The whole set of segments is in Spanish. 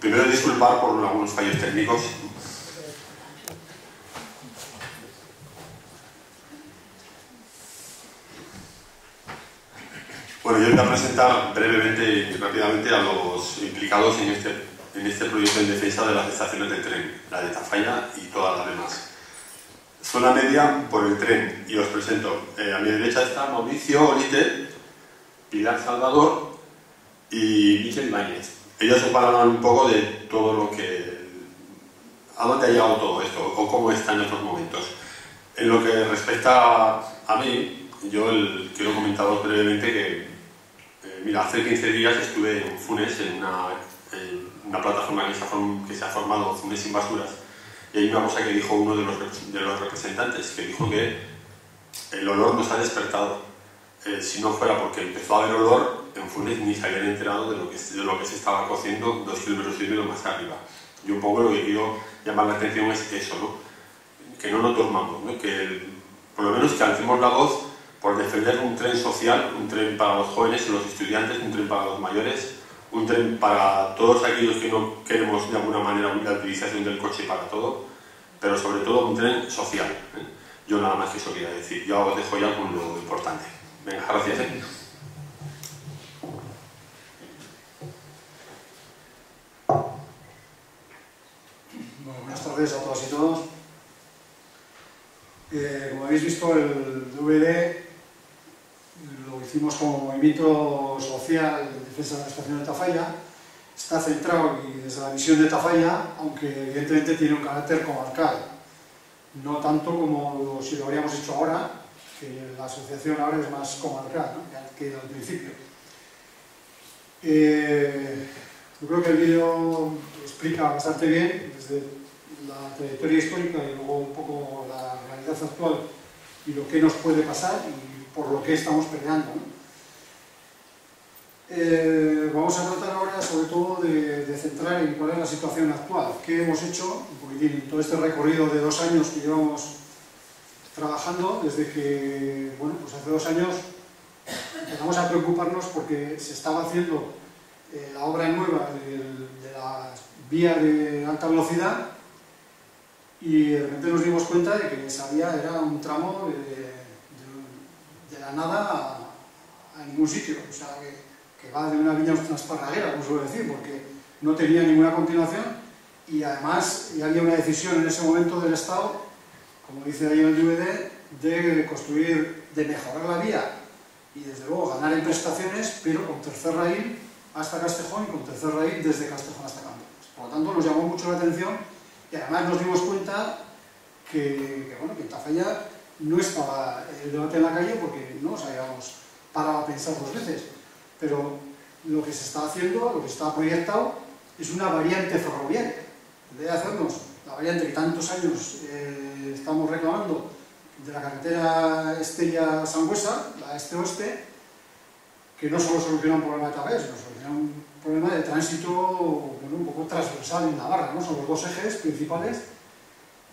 Primero disculpar por algunos fallos técnicos. Bueno, yo voy a presentar brevemente y rápidamente a los implicados en este proyecto en defensa de las estaciones del tren, la de Tafalla y todas las demás. Zona media por el tren, y os presento. A mi derecha está Mauricio Olite, Pilar Salvador y Michel Ibáñez. Ellos os hablarán un poco de todo lo que... a dónde ha llegado todo esto, o cómo está en estos momentos. En lo que respecta a mí, yo quiero comentaros brevemente que mira, hace 15 días estuve en Funes, en una plataforma que se ha formado, Funes sin basuras, y hay una cosa que dijo uno de los representantes, que dijo que el olor nos ha despertado. Si no fuera porque empezó a haber olor, en Funes ni se habían enterado de lo que se estaba cociendo 2,5 kilómetros más arriba. Yo un poco lo que quiero llamar la atención es eso, ¿no? Que no nos dormamos, ¿no? Que por lo menos que alcemos la voz por defender un tren social, un tren para los jóvenes y los estudiantes, un tren para los mayores, un tren para todos aquellos que no queremos de alguna manera la utilización del coche para todo, pero sobre todo un tren social, ¿eh? Yo nada más que eso quería decir. Yo os dejo ya con lo importante. Venga, gracias. Bueno, buenas tardes a todas y todos. Como habéis visto, el DVD lo hicimos como movimiento social en defensa de la estación de Tafalla. Está centrado y desde la visión de Tafalla, aunque evidentemente tiene un carácter comarcal. No tanto como si lo habríamos hecho ahora, que la asociación ahora es más comarcal, ¿no? que al principio. Yo creo que el vídeo explica bastante bien desde la trayectoria histórica y luego un poco la realidad actual y lo que nos puede pasar y por lo que estamos peleando, ¿no? Vamos a tratar ahora sobre todo de centrar en cuál es la situación actual, qué hemos hecho en todo este recorrido de 2 años que llevamos trabajando, desde que, bueno, pues hace 2 años empezamos a preocuparnos porque se estaba haciendo la obra nueva de la vía de alta velocidad y de repente nos dimos cuenta de que esa vía era un tramo de la nada a ningún sitio, o sea, que va de una viña a una esparraguera, como suelo decir, porque no tenía ninguna continuación y además ya había una decisión en ese momento del Estado, como dice ahí en el DVD, de construir, de mejorar la vía y desde luego ganar en prestaciones, pero con tercer raíl hasta Castejón y con tercer raíl desde Castejón hasta Campones. Por lo tanto, nos llamó mucho la atención y además nos dimos cuenta que en Tafalla no estaba el debate en la calle porque no nos habíamos parado a pensar 2 veces. Pero lo que se está haciendo, lo que está proyectado, es una variante ferroviaria. En vez de hacernos la variante que tantos años estamos reclamando de la carretera Estella-Sangüesa, la este-oeste, que no solo soluciona un problema de Tafalla, sino soluciona un problema de tránsito un poco transversal en Navarra, ¿no? Son los 2 ejes principales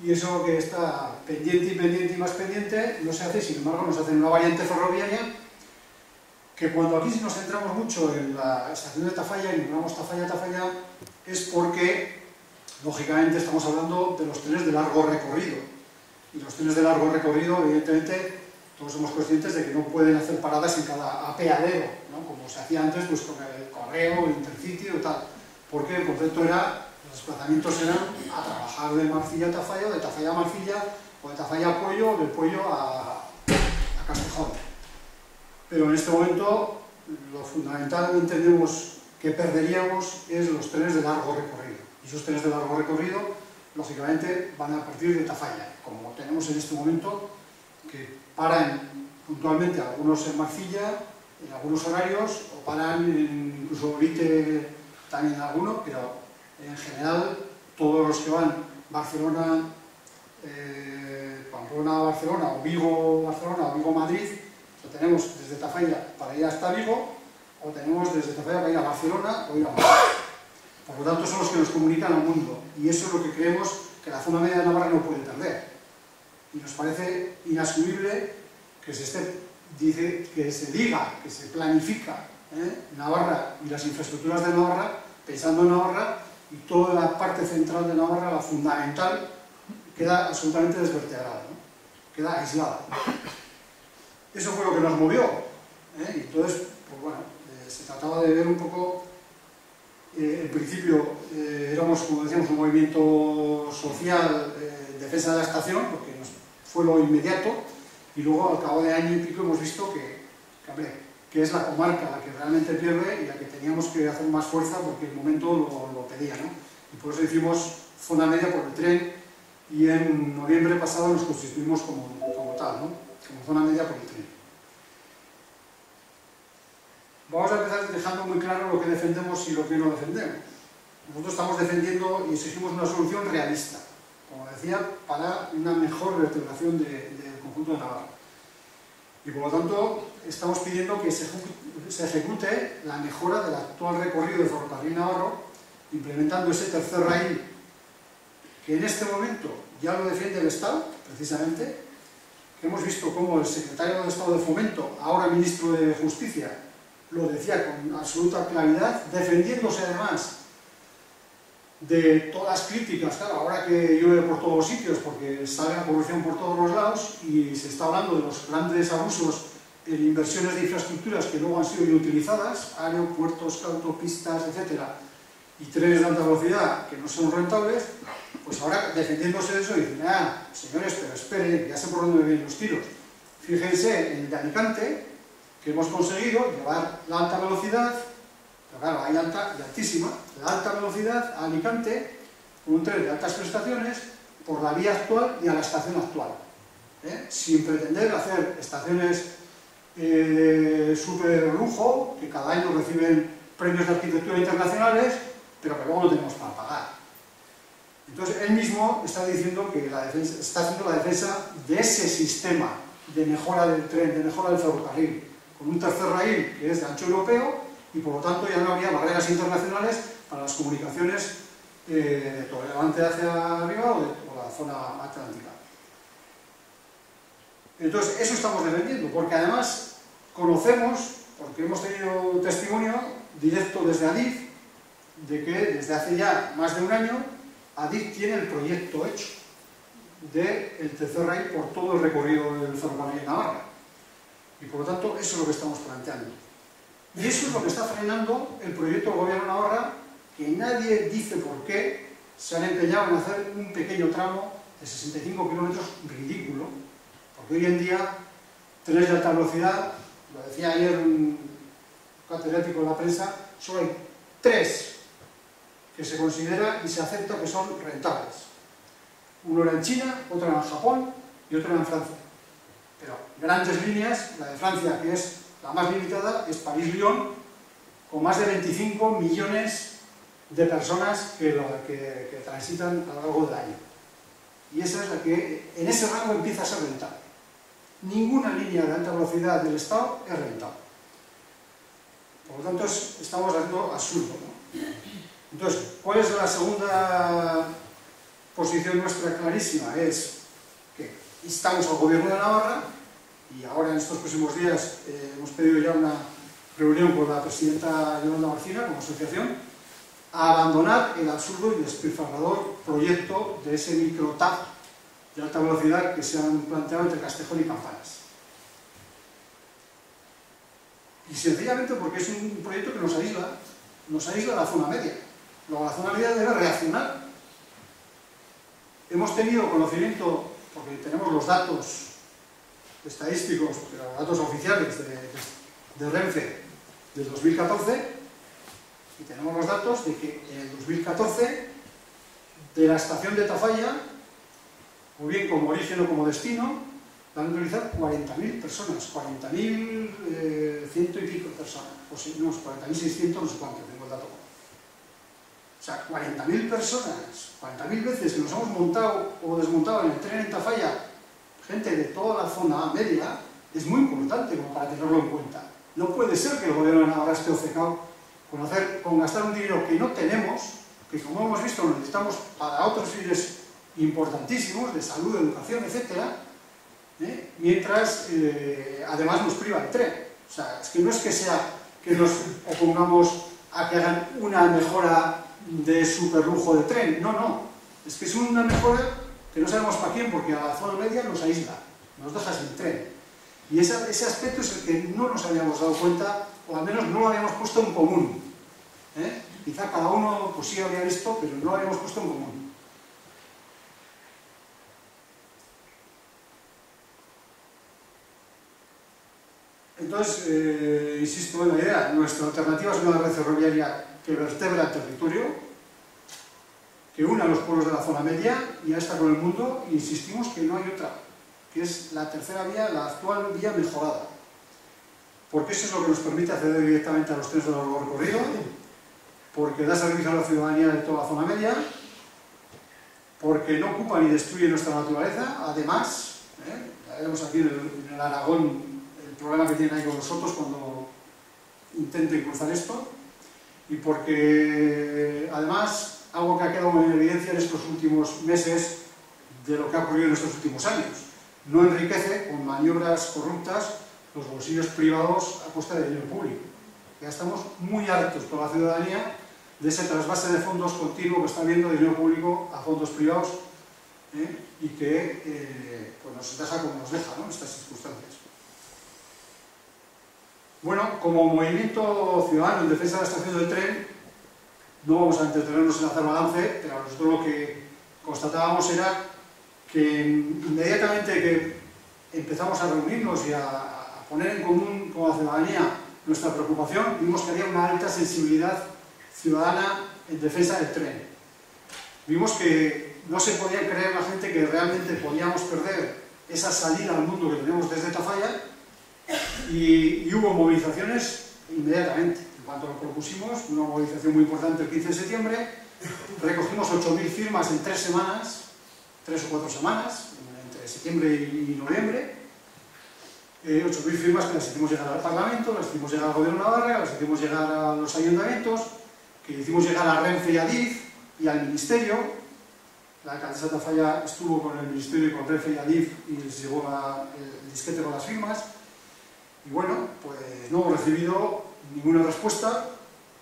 y eso que está pendiente y pendiente y más pendiente no se hace, sin embargo nos hacen una variante ferroviaria que cuando aquí sí nos centramos mucho en la estación de Tafalla y nombramos Tafalla, es porque, lógicamente, estamos hablando de los trenes de largo recorrido. Y los trenes de largo recorrido, evidentemente, todos somos conscientes de que no pueden hacer paradas en cada apeadero, ¿no? Como se hacía antes pues, con el Correo, el Intercity o tal. Porque el concepto era, los desplazamientos eran a trabajar de Marcilla a Tafalla, o de Tafalla a Marcilla, o de Tafalla a Puello, o del Puello a Castejón. Pero en este momento lo fundamental que entendemos que perderíamos es los trenes de largo recorrido. Y esos trenes de largo recorrido, lógicamente, van a partir de Tafalla, como tenemos en este momento, que paran puntualmente algunos en Marcilla, en algunos horarios, o paran incluso Olite también en alguno, pero en general todos los que van Barcelona, Pamplona-Barcelona, o Vigo-Barcelona, o Vigo-Madrid, lo tenemos desde Tafalla para ir hasta Vigo, o tenemos desde Tafalla para ir a Barcelona o ir a Madrid. Por lo tanto, son los que nos comunican al mundo, y eso es lo que creemos que la zona media de Navarra no puede perder. Y nos parece inasumible que se diga, que se planifica Navarra y las infraestructuras de Navarra, pensando en Navarra, y toda la parte central de Navarra, la fundamental, queda absolutamente desvertebrada, ¿no? Queda aislada. Eso fue lo que nos movió, ¿eh? Entonces, pues bueno, se trataba de ver un poco, en principio éramos, como decíamos, un movimiento social en defensa de la estación, porque fue lo inmediato, y luego al cabo de año y pico hemos visto que es la comarca la que realmente pierde y la que teníamos que hacer más fuerza porque el momento lo pedía, ¿no? Y por eso hicimos zona media por el tren y en noviembre pasado nos constituimos como tal, ¿no? Como zona media por el tren. Vamos a empezar dejando muy claro lo que defendemos y lo que no defendemos. Nosotros estamos defendiendo y exigimos una solución realista, como decía, para una mejor vertebración del conjunto de Navarra. Y por lo tanto, estamos pidiendo que se ejecute la mejora del actual recorrido del ferrocarril navarro, implementando ese tercer raíl, que en este momento ya lo defiende el Estado, precisamente, que hemos visto cómo el secretario de Estado de Fomento, ahora ministro de Justicia, lo decía con absoluta claridad, defendiéndose además de todas las críticas, claro, ahora que llueve por todos los sitios, porque sale la corrupción por todos los lados y se está hablando de los grandes abusos en inversiones de infraestructuras que luego han sido inutilizadas, aeropuertos, autopistas, etcétera, y trenes de alta velocidad que no son rentables, pues ahora defendiéndose de eso dicen, señores, pero esperen, ya sé por dónde vienen los tiros. Fíjense en el de Alicante, que hemos conseguido llevar la alta velocidad, pero claro, hay alta y altísima, la alta velocidad a Alicante, con un tren de altas prestaciones, por la vía actual y a la estación actual, sin pretender hacer estaciones de súper lujo, que cada año reciben premios de arquitectura internacionales, pero que luego no tenemos para pagar. Entonces, él mismo está diciendo que está haciendo la defensa de ese sistema de mejora del tren, de mejora del ferrocarril, con un tercer raíl que es de ancho europeo, y por lo tanto ya no había barreras internacionales para las comunicaciones de Toledante hacia arriba o la zona atlántica. Entonces, eso estamos defendiendo, porque además conocemos, porque hemos tenido testimonio directo desde Adif, de que desde hace ya más de un año Adif tiene el proyecto hecho del tercer raíl por todo el recorrido del ferrocarril de Navarra. Y por lo tanto, eso es lo que estamos planteando. Y eso es lo que está frenando el proyecto del Gobierno de Navarra, que nadie dice por qué se han empeñado en hacer un pequeño tramo de 65 kilómetros ridículo, porque hoy en día trenes de alta velocidad, lo decía ayer un catedrático de la prensa, solo hay 3 que se considera y se acepta que son rentables. Uno era en China, otro era en Japón y otro era en Francia. Pero grandes líneas, la de Francia, que es la más limitada, es París-Lyon, con más de 25 millones de personas que transitan a lo largo del año. Y esa es la que, en ese rango, empieza a ser rentable. Ninguna línea de alta velocidad del Estado es rentable. Por lo tanto, estamos haciendo absurdo, ¿no? Entonces, ¿cuál es la segunda posición nuestra clarísima? Es que instamos al Gobierno de Navarra, y ahora en estos próximos días hemos pedido ya una reunión con la presidenta Yolanda Barcina como asociación, a abandonar el absurdo y despilfarrador proyecto de ese micro-TAP de alta velocidad que se han planteado entre Castejón y Campanas. Y sencillamente porque es un proyecto que nos aísla la zona media. Luego la zona media debe reaccionar. Hemos tenido conocimiento, porque tenemos los datos estadísticos, pero los datos oficiales de Renfe del 2014, y tenemos los datos de que en el 2014 de la estación de Tafalla, o bien como origen o como destino, van a utilizar 40.000 personas, 40.000 ciento y pico personas, o si no, 40.600, no sé cuánto, tengo el dato. O sea, 40.000 personas, 40.000 veces que nos hemos montado o desmontado en el tren en Tafalla, gente de toda la zona media, es muy importante como para tenerlo en cuenta. No puede ser que el Gobierno de Navarra esté obcecado con gastar un dinero que no tenemos, que como hemos visto lo necesitamos para otros fines importantísimos, de salud, educación, etcétera, mientras además nos priva el tren. O sea, es que no es que sea que nos opongamos a que hagan una mejora de superlujo de tren. No, no. Es que es una mejora que no sabemos para quién, porque a la zona media nos aísla, nos deja sin tren. Y ese aspecto es el que no nos habíamos dado cuenta, o al menos no lo habíamos puesto en común. Quizá cada uno pues sí había visto, pero no lo habíamos puesto en común. Entonces, insisto en la idea, nuestra alternativa es una red ferroviaria que vertebra el territorio, que une a los pueblos de la zona media y a esta con el mundo, e insistimos que no hay otra, que es la tercera vía, la actual vía mejorada. Porque eso es lo que nos permite acceder directamente a los trenes de largo recorrido, porque da servicio a la ciudadanía de toda la zona media, porque no ocupa ni destruye nuestra naturaleza, además, ya vemos aquí en el Aragón el problema que tienen ahí con nosotros cuando intenten cruzar esto, y porque además algo que ha quedado en evidencia en estos últimos meses de lo que ha ocurrido en estos últimos años, no enriquece con maniobras corruptas los bolsillos privados a costa del dinero público. Ya estamos muy hartos con la ciudadanía de ese trasvase de fondos continuo que está habiendo de dinero público a fondos privados y que pues nos deja como nos deja, ¿no?, en estas circunstancias. Bueno, como movimiento ciudadano en defensa de la estación del tren, no vamos a entretenernos en hacer balance, pero nosotros lo que constatábamos era que inmediatamente que empezamos a reunirnos y a poner en común con la ciudadanía nuestra preocupación, vimos que había una alta sensibilidad ciudadana en defensa del tren. Vimos que no se podía creer la gente que realmente podíamos perder esa salida al mundo que tenemos desde Tafalla, y hubo movilizaciones inmediatamente. En cuanto lo propusimos, una movilización muy importante el 15 de septiembre, recogimos 8.000 firmas en 3 semanas, 3 o 4 semanas, entre septiembre y noviembre, 8.000 firmas que las hicimos llegar al Parlamento, las hicimos llegar al Gobierno de Navarra, las hicimos llegar a los ayuntamientos, que hicimos llegar a Renfe y a DIF y al Ministerio. La alcaldesa de Tafalla estuvo con el Ministerio y con Renfe y a DIF y les llegó el disquete con las firmas. Y bueno, pues no hemos recibido ninguna respuesta,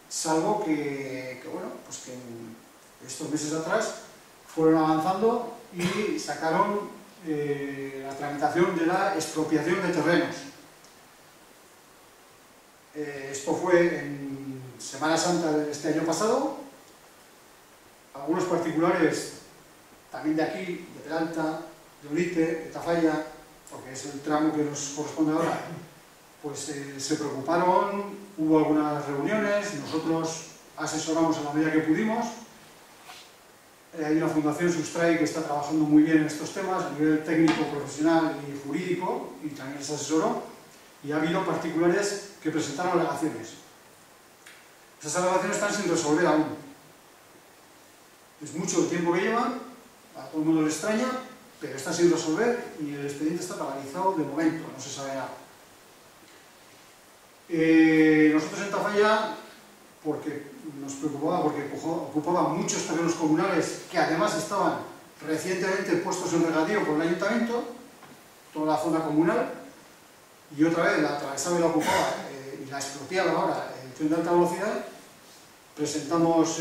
salvo que estos meses atrás fueron avanzando y sacaron la tramitación de la expropiación de terrenos. Esto fue en Semana Santa de este año pasado. Algunos particulares, también de aquí, de Peralta, de Olite, de Tafalla, porque es el tramo que nos corresponde ahora, pues se preocuparon, hubo algunas reuniones, nosotros asesoramos a la medida que pudimos. Hay una fundación, Sustrai, que está trabajando muy bien en estos temas a nivel técnico, profesional y jurídico, y también les asesoró, y ha habido particulares que presentaron alegaciones. Esas alegaciones están sin resolver aún. Es mucho el tiempo que llevan, a todo el mundo le extraña, pero está sin resolver y el expediente está paralizado de momento, no se sabe nada. Nosotros en Tafalla, porque nos preocupaba, porque ocupaban muchos terrenos comunales que además estaban recientemente puestos en regadío por el ayuntamiento, toda la zona comunal, y otra vez la atravesaba y la ocupaba y la expropiaba ahora el tren de alta velocidad. Presentamos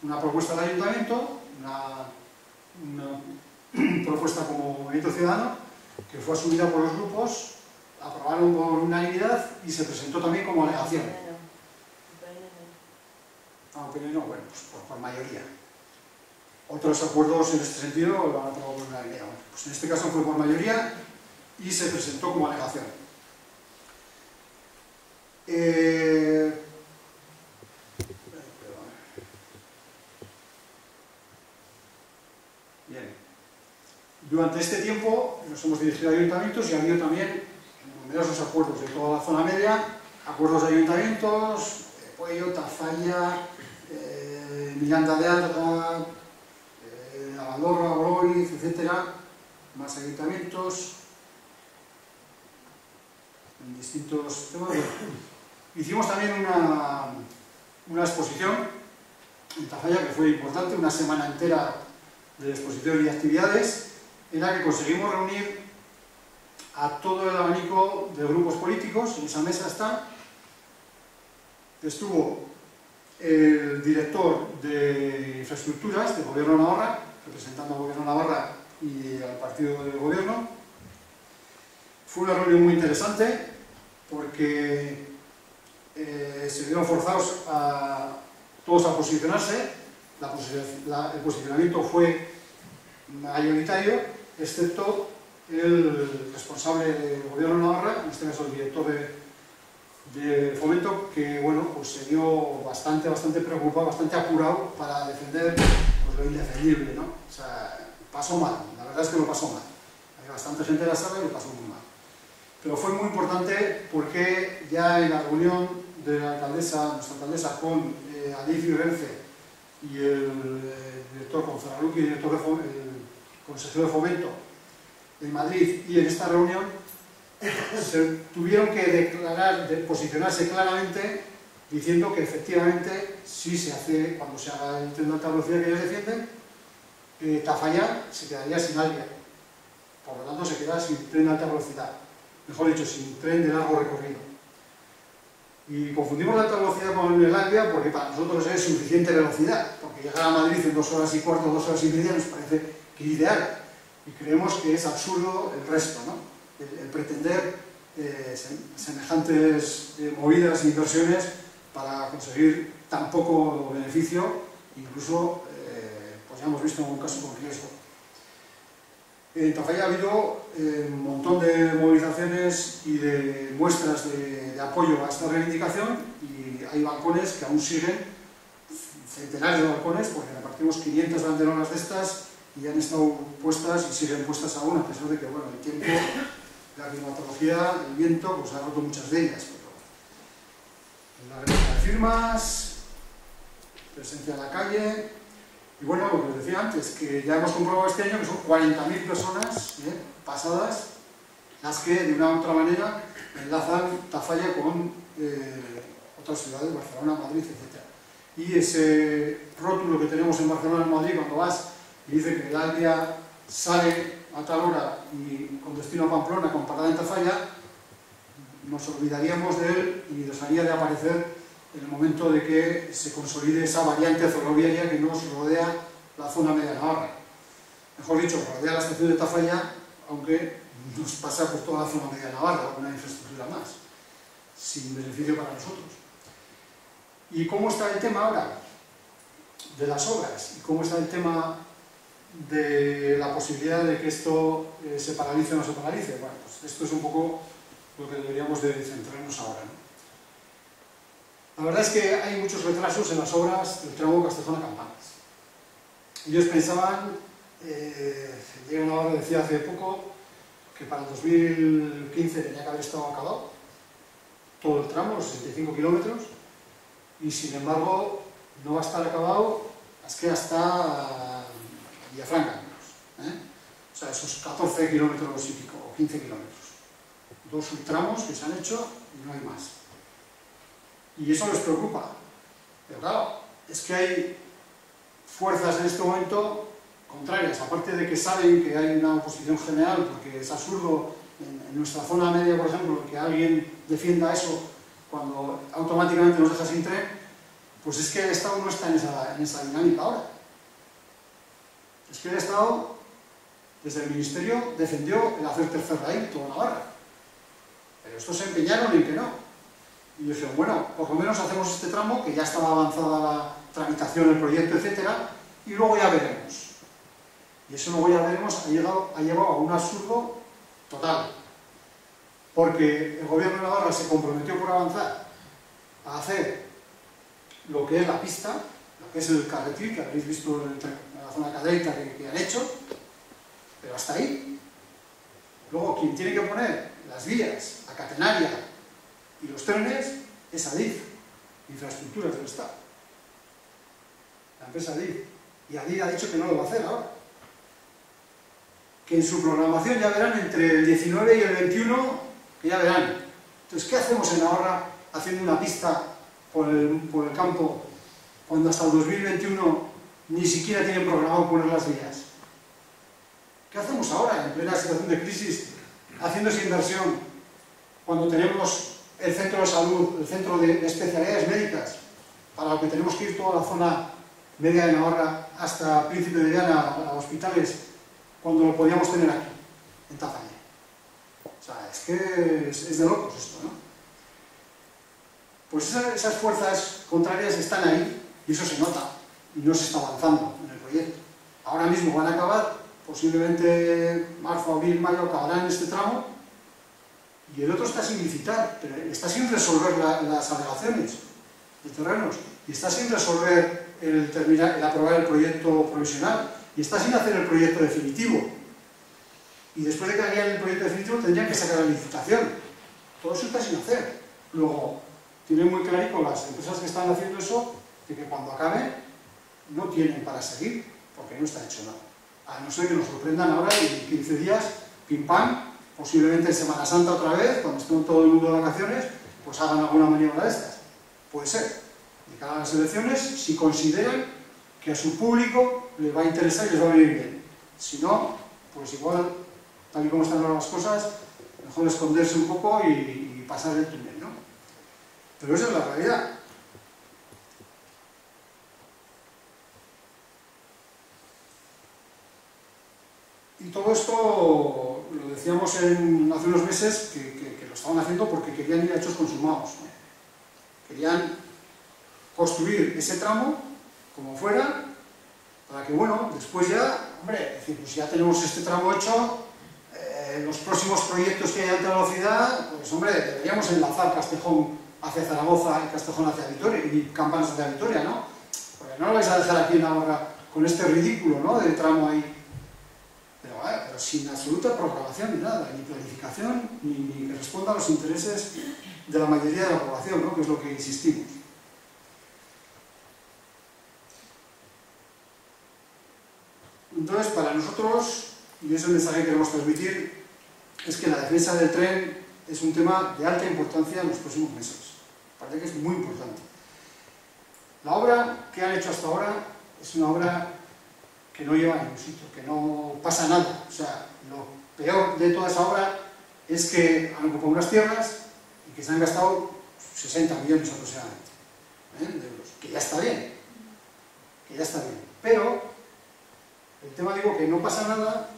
una propuesta al ayuntamiento, una propuesta como movimiento ciudadano, que fue asumida por los grupos, aprobaron por unanimidad y se presentó también como alegación. No, bueno, pues por mayoría. Otros acuerdos en este sentido lo han aprobado por unanimidad. Pues en este caso fue por mayoría y se presentó como alegación. Bien. Durante este tiempo nos hemos dirigido a ayuntamientos y ha habido también numerosos acuerdos de toda la zona media, acuerdos de ayuntamientos, Puello, Tafalla, Miranda de Alga, Abandorra, Oroiz, etcétera, más ayuntamientos en distintos temas. Hicimos también una exposición en Tafalla que fue importante, una semana entera de exposición y actividades, en la que conseguimos reunir a todo el abanico de grupos políticos. En esa mesa estuvo el director de Infraestructuras del Gobierno de Navarra, representando al Gobierno de Navarra y al partido del Gobierno. Fue una reunión muy interesante porque se vieron forzados a todos a posicionarse. El posicionamiento fue mayoritario, excepto el responsable del Gobierno de Navarra, en este caso el director de Fomento, que bueno, pues se vio bastante preocupado, bastante apurado para defender pues, lo indefendible, ¿no? O sea, pasó mal, la verdad es que lo pasó mal. Hay bastante gente en la sala y lo pasó muy mal. Pero fue muy importante porque ya en la reunión de la alcaldesa, nuestra alcaldesa, con Adif Renfe y el director, con Zaraluki, el consejero de Fomento en Madrid, y en esta reunión se tuvieron que posicionarse claramente diciendo que efectivamente sí se hace, cuando se haga el tren de alta velocidad que ellos defienden, Tafalla se quedaría sin Albia, por lo tanto se queda sin tren de alta velocidad, mejor dicho, sin tren de largo recorrido. Y confundimos la alta velocidad con el Albia porque para nosotros es suficiente velocidad, porque llegar a Madrid en 2 horas y cuarto, 2 horas y media nos parece que es ideal, y creemos que es absurdo el resto, ¿no? El pretender semejantes movidas e inversiones para conseguir tan poco beneficio, incluso pues ya hemos visto en algún caso con riesgo. En Tafalla ha habido un montón de movilizaciones y de muestras de apoyo a esta reivindicación, y hay balcones que aún siguen, centenares de balcones, porque repartimos 500 banderolas de estas y han estado puestas y siguen puestas aún, a pesar de que bueno, el tiempo, la climatología, el viento, pues ha roto muchas de ellas. Pero la recolecta de firmas, presencia en la calle, y bueno, lo que os decía antes, que ya hemos comprobado este año que son 40.000 personas pasadas las que de una u otra manera enlazan Tafalla con otras ciudades, Barcelona, Madrid, etc. Y ese rótulo que tenemos en Barcelona, en Madrid, cuando vas y dice que el Albia sale a tal hora y con destino a Pamplona con parada en Tafalla, nos olvidaríamos de él y dejaría de aparecer en el momento de que se consolide esa variante ferroviaria que nos rodea la zona media de Navarra. Mejor dicho, rodea la estación de Tafalla, aunque nos pasa por toda la zona media de Navarra, una infraestructura más, sin beneficio para nosotros. ¿Y cómo está el tema ahora de las obras? ¿Y cómo está el tema de la posibilidad de que esto se paralice o no se paralice? Bueno, pues esto es un poco lo que deberíamos de centrarnos ahora, ¿no? La verdad es que hay muchos retrasos en las obras del tramo Castejona-Campanas. Ellos pensaban, Diego Navarro decía hace poco, que para el 2015 tenía que haber estado acabado todo el tramo, los 65 kilómetros, y sin embargo no va a estar acabado es que hasta Villafranca, o sea, esos 14 kilómetros y pico, o 15 kilómetros. 2 subtramos que se han hecho y no hay más. Y eso les preocupa. Pero claro, es que hay fuerzas en este momento contrarias, aparte de que saben que hay una oposición general, porque es absurdo en nuestra zona media, por ejemplo, que alguien defienda eso cuando automáticamente nos deja sin tren, pues es que el Estado no está en esa dinámica ahora. Es que el Estado, desde el Ministerio, defendió el hacer tercer raíl toda Navarra. Pero estos se empeñaron en que no. Y dijeron, bueno, por lo menos hacemos este tramo, que ya estaba avanzada la tramitación, el proyecto, etcétera, y luego ya veremos. Y eso luego ya veremos ha llevado a un absurdo total. Porque el Gobierno de Navarra se comprometió por avanzar a hacer lo que es la pista, lo que es el carretil, que habéis visto en la zona cadeica que han hecho, pero hasta ahí. Luego, quien tiene que poner las vías, la catenaria y los trenes es Adif, Infraestructuras del Estado. La empresa Adif. Y Adif ha dicho que no lo va a hacer ahora. Que en su programación ya verán entre el 19 y el 21, que ya verán. Entonces, ¿qué hacemos en Navarra haciendo una pista por el campo cuando hasta el 2021 ni siquiera tienen programado poner las vías? ¿Qué hacemos ahora, en plena situación de crisis, haciendo esa inversión, cuando tenemos el centro de salud, el centro de especialidades médicas, para lo que tenemos que ir toda la zona media de Navarra hasta Príncipe de Viana, a Hospitales, cuando lo podíamos tener aquí, en Tafalla. O sea, es que es de locos esto, ¿no? Pues esas fuerzas contrarias están ahí, y eso se nota, y no se está avanzando en el proyecto. Ahora mismo van a acabar, posiblemente marzo, abril, mayo, acabarán este tramo, y el otro está sin licitar, pero está sin resolver las alegaciones de terrenos, y está sin resolver el aprobar el proyecto provisional, y está sin hacer el proyecto definitivo. Y después de que hagan el proyecto definitivo tendrían que sacar la licitación. Todo eso está sin hacer. Luego, tienen muy claro las empresas que están haciendo eso, de que cuando acabe no tienen para seguir, porque no está hecho nada. A no ser que nos sorprendan ahora y en 15 días, pim pam, posiblemente en Semana Santa otra vez, cuando estén todo el mundo de vacaciones, pues hagan alguna maniobra de estas. Puede ser. De cara a las elecciones, si consideran que a su público le va a interesar y les va a venir bien. Si no, pues igual, tal y como están ahora las cosas, mejor esconderse un poco y pasar el túnel, ¿no? Pero esa es la realidad. Y todo esto lo decíamos hace unos meses que lo estaban haciendo porque querían ir a hechos consumados, ¿no? Querían construir ese tramo como fuera, para que, bueno, después ya, hombre, decir, pues ya tenemos este tramo hecho, los próximos proyectos que hay de alta velocidad, pues hombre, deberíamos enlazar Castejón hacia Zaragoza y Castejón hacia Vitoria, y Campanas hacia Vitoria, ¿no? Porque no lo vais a dejar aquí en Navarra con este ridículo, ¿no?, de tramo ahí. Pero sin absoluta programación ni nada, ni planificación, ni que responda a los intereses de la mayoría de la población, ¿no?, que es lo que insistimos. Entonces, para nosotros, y ese mensaje que queremos transmitir, es que la defensa del tren es un tema de alta importancia en los próximos meses. Parece que es muy importante. La obra que han hecho hasta ahora es una obra que no lleva a ningún sitio, que no pasa nada. O sea, lo peor de toda esa obra es que han ocupado unas tierras y que se han gastado 60 millones aproximadamente, de euros, que ya está bien, pero el tema, digo, que no pasa nada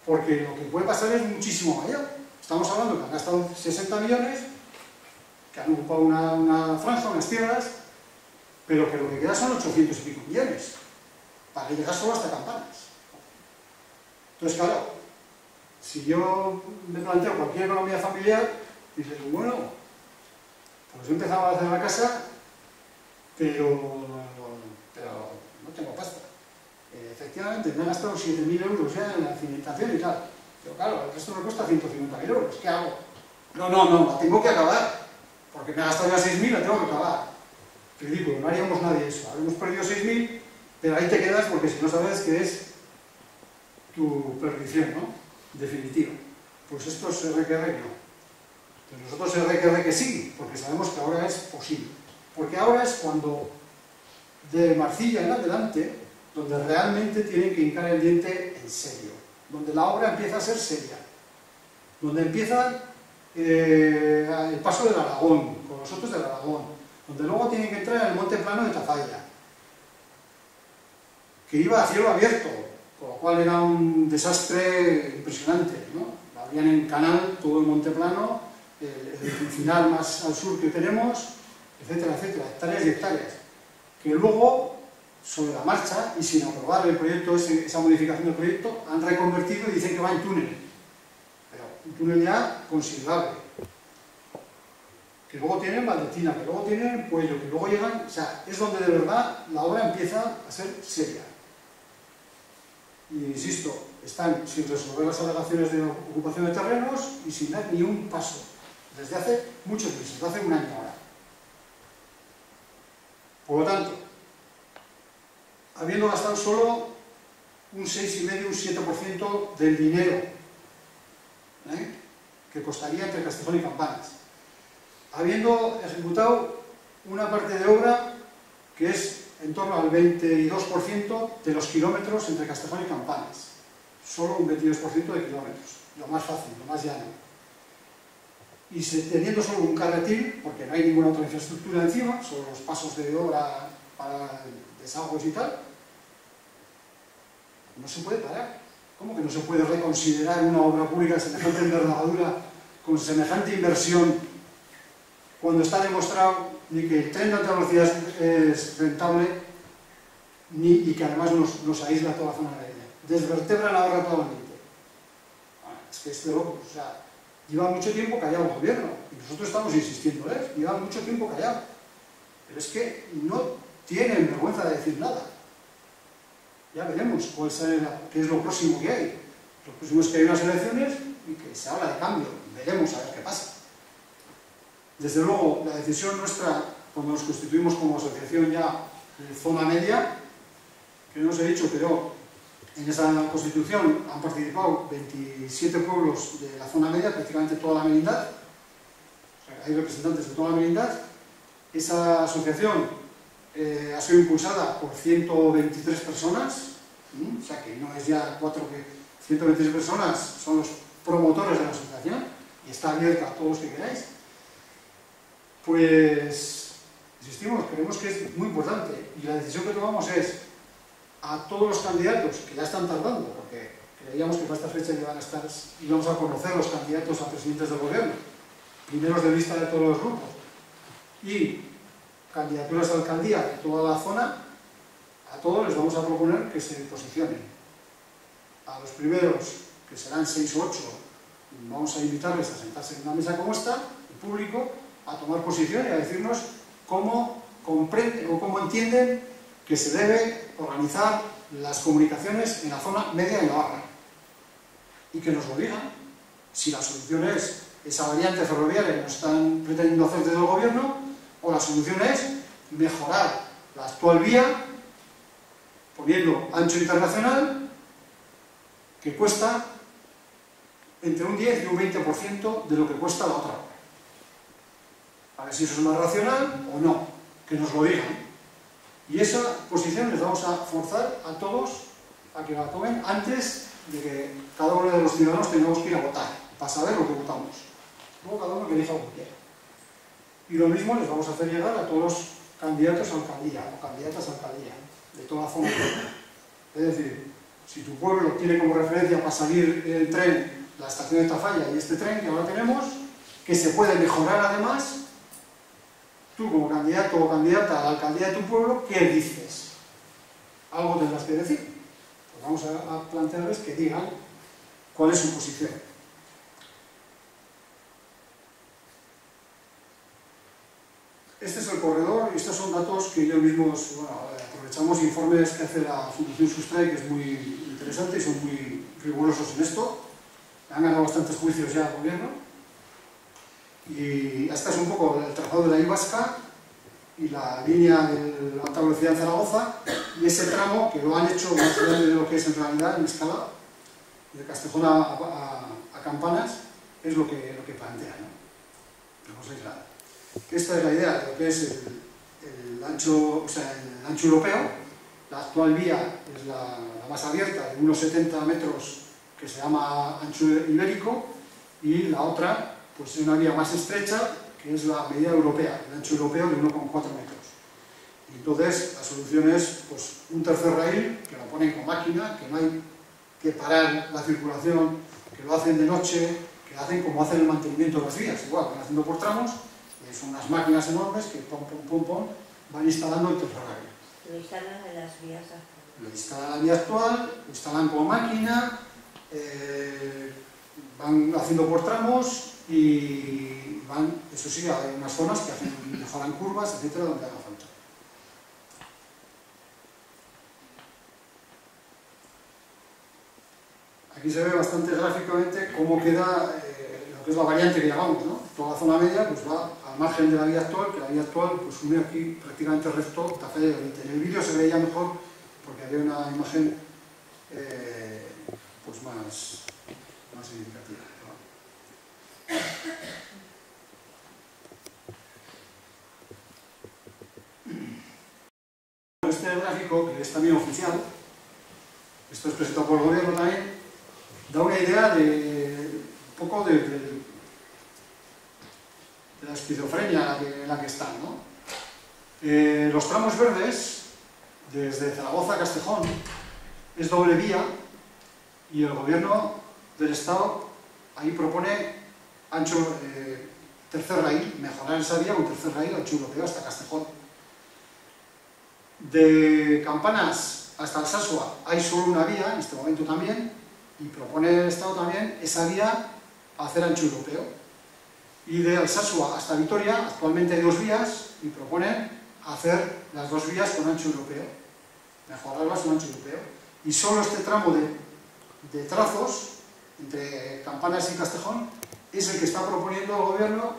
porque lo que puede pasar es muchísimo mayor. Estamos hablando que han gastado 60 millones, que han ocupado una franja, unas tierras, pero que lo que queda son 800 y pico millones para llegar solo hasta Campanas. Entonces, claro, si yo me planteo cualquier economía familiar, dices, bueno, pues he empezado a hacer la casa, pero no tengo pasta. Efectivamente, me he gastado 7.000 euros ya en la cimentación y tal, pero claro, el resto me cuesta 150.000 euros. ¿Qué hago? No, la tengo que acabar, porque me he gastado ya 6.000, la tengo que acabar. Ridículo, no haríamos nadie eso. Habremos perdido 6.000, pero ahí te quedas porque si no sabes que es tu perdición, ¿no?, definitiva. Pues esto es RQR que no. Pero nosotros RQR que sí, porque sabemos que ahora es posible. Porque ahora es cuando, de Marcilla en adelante, donde realmente tienen que hincar el diente en serio. Donde la obra empieza a ser seria. Donde empieza el paso del Aragón, con los otros del Aragón. Donde luego tienen que entrar en el monte plano de Tafalla, que iba a cielo abierto, con lo cual era un desastre impresionante, ¿no? Habían en canal todo el monte plano, el final más al sur que tenemos, etcétera, etcétera, hectáreas y hectáreas, que luego, sobre la marcha, y sin aprobar el proyecto, esa modificación del proyecto, han reconvertido y dicen que va en túnel, pero un túnel ya considerable. Que luego tienen Valdetina, que luego tienen Puello, que luego llegan, o sea, es donde de verdad la obra empieza a ser seria. Y insisto, están sin resolver las alegaciones de ocupación de terrenos y sin dar ni un paso, desde hace muchos meses, desde hace un año ahora. Por lo tanto, habiendo gastado solo un 6,5, un 7% del dinero que costaría entre Castejón y Campanas, habiendo ejecutado una parte de obra que es en torno al 22% de los kilómetros entre Castejón y Campanas. Solo un 22% de kilómetros, lo más fácil, lo más llano. Y teniendo solo un carretil, porque no hay ninguna otra infraestructura encima, solo los pasos de obra para desagües y tal, no se puede parar. ¿Cómo que no se puede reconsiderar una obra pública de semejante envergadura, con semejante inversión, cuando está demostrado ni que el tren de alta velocidad es rentable, y que además nos aísla toda la zona de la isla? Desvertebra la obra totalmente. Es que es de locos. O sea, lleva mucho tiempo callado el gobierno, y nosotros estamos insistiéndoles, lleva mucho tiempo callado. Pero es que no tienen vergüenza de decir nada. Ya veremos qué es lo próximo que hay. Lo próximo es que hay unas elecciones y que se habla de cambio. Veremos a ver qué pasa. Desde luego, la decisión nuestra, cuando nos constituimos como asociación ya de zona media, que no os he dicho, pero en esa constitución han participado 27 pueblos de la zona media, prácticamente toda la merindad. O sea, hay representantes de toda la merindad. Esa asociación ha sido impulsada por 123 personas, o sea que no es ya 123 personas son los promotores de la asociación, y está abierta a todos los que queráis. Pues, insistimos, creemos que es muy importante, y la decisión que tomamos es a todos los candidatos, que ya están tardando, porque creíamos que para esta fecha íbamos a conocer los candidatos a presidentes del gobierno, primeros de lista de todos los grupos, y candidaturas a alcaldía de toda la zona. A todos les vamos a proponer que se posicionen. A los primeros, que serán 6 o 8, vamos a invitarles a sentarse en una mesa como esta, en público, a tomar posición y a decirnos cómo comprenden o cómo entienden que se debe organizar las comunicaciones en la zona media de Navarra. Y que nos lo digan. Si la solución es esa variante ferroviaria que nos están pretendiendo hacer desde el gobierno, o la solución es mejorar la actual vía poniendo ancho internacional, que cuesta entre un 10 y un 20% de lo que cuesta la otra obra. A ver si eso es más racional o no, que nos lo digan. Y esa posición les vamos a forzar a todos a que la tomen antes de que cada uno de los ciudadanos tengamos que ir a votar, para saber lo que votamos. Luego cada uno que elija lo que quiera. Y lo mismo les vamos a hacer llegar a todos los candidatos a alcaldía o candidatas a alcaldía de toda la zona. Es decir, si tu pueblo tiene como referencia para salir el tren, la estación de Tafalla y este tren que ahora tenemos, que se puede mejorar además, tú como candidato o candidata a la alcaldía de tu pueblo, ¿qué dices? Algo tendrás que decir. Pues vamos a plantearles que digan cuál es su posición. Este es el corredor y estos son datos que ellos mismos, aprovechamos informes que hace la Fundación Sustray, que es muy interesante y son muy rigurosos en esto. Han ganado bastantes juicios ya al gobierno. Y esta es un poco el trazado de la I vasca y la línea de alta velocidad en Zaragoza, y ese tramo que lo han hecho más grande de lo que es en realidad en escala, de Castejón a Campanas, es lo que plantea, ¿no? Vamos a aislar. Esta es la idea de lo que es el ancho europeo. La actual vía es la más abierta, de unos 70 metros, que se llama ancho ibérico, y la otra pues es una vía más estrecha, que es la medida europea, el ancho europeo de 1,4 metros. Y entonces la solución es pues, un tercer raíl, que lo ponen con máquina, que no hay que parar la circulación, que lo hacen de noche, que lo hacen como hacen el mantenimiento de las vías, igual, van haciendo por tramos. Son unas máquinas enormes que van instalando el tercerrail. Lo instalan en las vías actuales. Lo instalan en la vía actual, lo instalan con máquina, van haciendo por tramos y van, eso sí, hay unas zonas que mejoran curvas, etcétera, donde haga falta. Aquí se ve bastante gráficamente cómo queda lo que es la variante que llamamos, ¿no? Toda la zona media pues va al margen de la vía actual, que la vía actual pues une aquí prácticamente recto Tafalla y Oriente. En el vídeo se veía mejor porque había una imagen pues más significativa. Este gráfico, que es también oficial, esto es presentado por el gobierno también, da una idea de un poco de la esquizofrenia en la que están, ¿no? Los tramos verdes, desde Zaragoza a Castejón, es doble vía y el gobierno del Estado ahí propone ancho, tercer raíl, mejorar esa vía con tercer raíl ancho europeo hasta Castejón. De Campanas hasta Alsasua hay solo una vía en este momento también y propone el Estado también esa vía a hacer ancho europeo. Y de Alsasua hasta Vitoria actualmente hay dos vías y proponen hacer las dos vías con ancho europeo, mejorarlas con ancho europeo. Y solo este tramo de trazos entre Campanas y Castejón es el que está proponiendo el gobierno,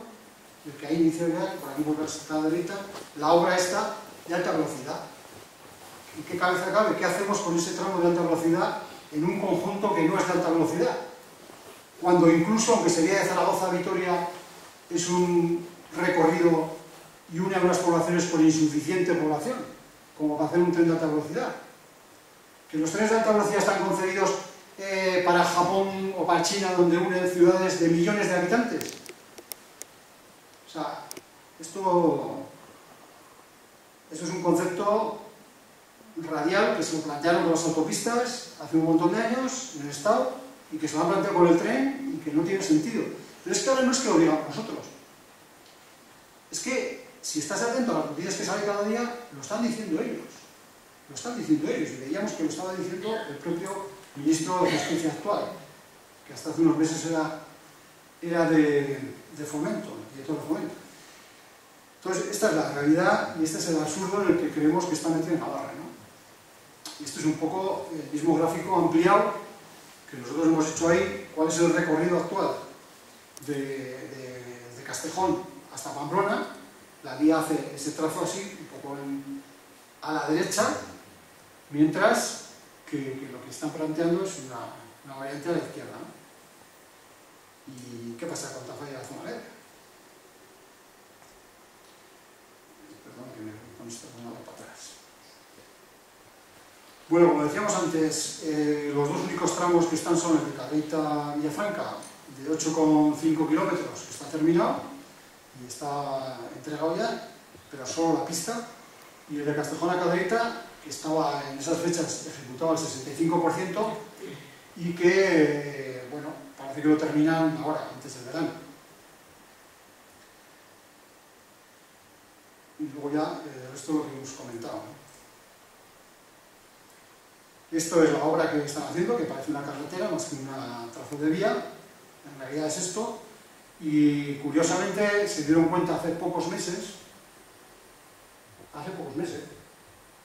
el que ha iniciado ya, por aquí por la derecha, la obra esta de alta velocidad. ¿En qué cabeza cabe? ¿Qué hacemos con ese tramo de alta velocidad en un conjunto que no es de alta velocidad? Cuando incluso, aunque sería de Zaragoza a Vitoria, es un recorrido y une a unas poblaciones con insuficiente población, como para hacer un tren de alta velocidad. Que los trenes de alta velocidad están concebidos para Japón o para China, donde unen ciudades de millones de habitantes. O sea, esto es un concepto radial que se lo plantearon con las autopistas hace un montón de años en el Estado y que se lo han planteado con el tren y que no tiene sentido. Pero es que ahora no es que lo digamos nosotros. Es que, si estás atento a las noticias que salen cada día, lo están diciendo ellos. Lo están diciendo ellos. Y veíamos que lo estaba diciendo el propio ministro de Justicia actual, que hasta hace unos meses era de Fomento, director de Fomento. Entonces, esta es la realidad y este es el absurdo en el que creemos que está metido en Navarra, ¿no? Y esto es un poco el mismo gráfico ampliado que nosotros hemos hecho ahí. ¿Cuál es el recorrido actual de Castejón hasta Pamplona? La vía hace ese trazo así, un poco a la derecha, mientras que lo que están planteando es una variante a la izquierda, ¿no? ¿Y qué pasa con Tafalla y la zona negra? Perdón, que me con esto para atrás. Bueno, como decíamos antes, los dos únicos tramos que están son el de Cadereyta a Villafranca, de 8,5 kilómetros, que está terminado y está entregado ya, pero solo la pista, y el de Castejón a Cadereyta, que estaba en esas fechas ejecutado al 65% y que, bueno, parece que lo terminan ahora, antes del verano. Y luego ya el resto de lo que hemos comentado, ¿no? Esto es la obra que están haciendo, que parece una carretera más que una trazo de vía. En realidad es esto. Y curiosamente se dieron cuenta hace pocos meses,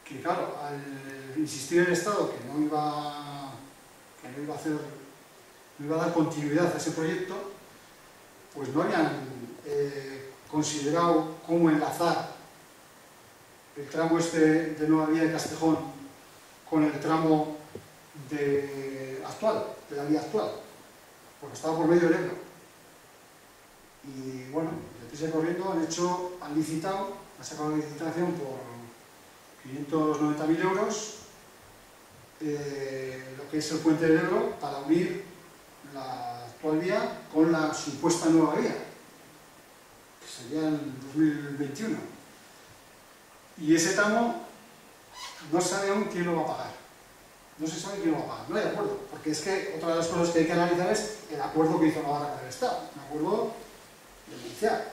que claro, al insistir el Estado que no iba a dar continuidad a ese proyecto, pues no habían considerado cómo enlazar el tramo este de Nueva Vía de Castejón con el tramo de la vía actual, porque estaba por medio del Ebro. Y bueno, deprisa y corriendo han licitado, han sacado la licitación por 590.000 euros, lo que es el puente del Ebro, para unir la actual vía con la supuesta nueva vía, que sería en 2021. Y ese tramo no sabe aún quién lo va a pagar. No se sabe quién lo va a pagar, no hay acuerdo, porque es que otra de las cosas que hay que analizar es el acuerdo que hizo Navarra con el Estado, un acuerdo denunciar.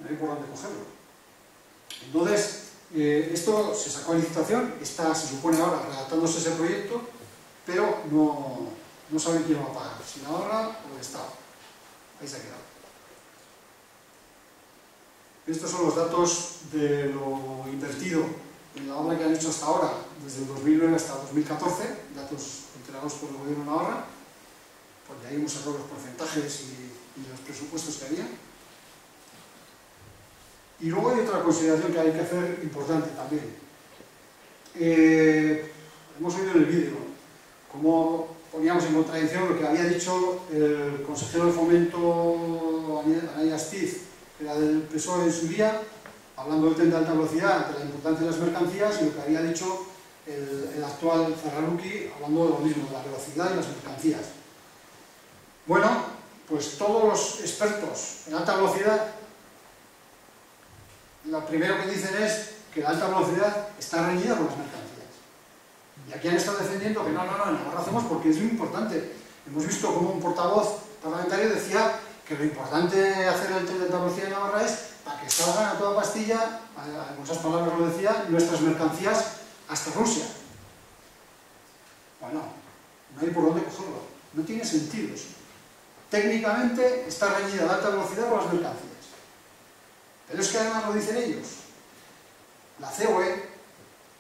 No hay por dónde cogerlo. Entonces, esto se sacó a licitación, está, se supone ahora, redactándose ese proyecto, pero no saben quién lo va a pagar, si Navarra o el Estado. Ahí se ha quedado. Estos son los datos de lo invertido en la obra que han hecho hasta ahora, desde el 2009 hasta 2014, datos entregados por el Gobierno de Navarra, porque ahí hemos sacado los porcentajes y los presupuestos que había. Y luego hay otra consideración que hay que hacer importante también. Hemos oído en el vídeo cómo poníamos en contradicción lo que había dicho el consejero de Fomento, Anaya Astiz, que era del PSOE en su día, hablando del tren de alta velocidad, de la importancia de las mercancías, y lo que había dicho el actual Ferraruki, hablando de lo mismo, de la velocidad y las mercancías. Bueno, pues todos los expertos en alta velocidad lo primero que dicen es que la alta velocidad está reñida con las mercancías. Y aquí han estado defendiendo que no, en Navarra hacemos porque es muy importante. Hemos visto como un portavoz parlamentario decía que lo importante de hacer el tren de alta velocidad en Navarra es para que salgan a toda pastilla, en muchas palabras lo decía, nuestras mercancías hasta Rusia. Bueno, no hay por dónde cogerlo. No tiene sentido eso. Técnicamente está reñida la alta velocidad con las mercancías. Pero es que además lo dicen ellos. La COE,